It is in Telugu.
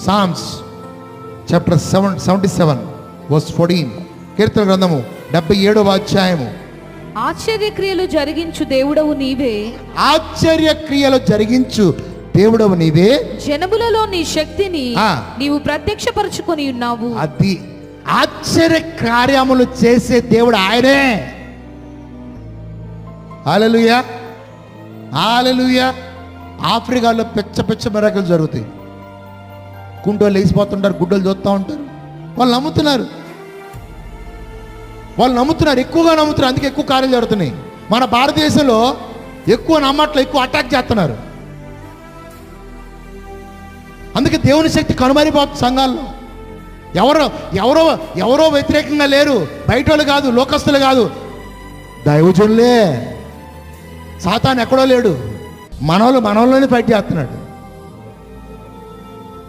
Psalms chapter 77 verse 14. కీర్తన గ్రంథము 77వ అధ్యాయము. ఆశ్చర్యక్రియలు జరిగించు దేవుడవు నీవే, ఆశ్చర్యక్రియలు జరిగించు దేవుడవు నీవే, జనములలో నీ శక్తిని నీవు ప్రత్యక్షపరచుకొని ఉన్నావు. అది ఆశ్చర్య కార్యములు చేసే దేవుడు ఆయనే. హల్లెలూయా, హల్లెలూయా. ఆఫ్రికాలో పెచ్చ మిరాకిల్ జరుగుతాయి. కుంటోళ్ళు లేచిపోతుంటారు, గుడ్డలు చూస్తూ ఉంటారు. వాళ్ళు నమ్ముతున్నారు, ఎక్కువగా నమ్ముతున్నారు. అందుకే ఎక్కువ కార్యాలు జరుగుతున్నాయి. మన భారతదేశంలో ఎక్కువ నమ్మట్ల, ఎక్కువ అటాక్ చేస్తున్నారు. అందుకే దేవుని శక్తి కనుమరిపోతుంది సంఘాల్లో. ఎవరో వ్యతిరేకంగా లేరు, బయట వాళ్ళు కాదు, లోకస్తులు కాదు, దైవజనులే. సాతాను ఎక్కడో లేడు, మనోళ్ళని ఫైట్ చేస్తున్నాడు.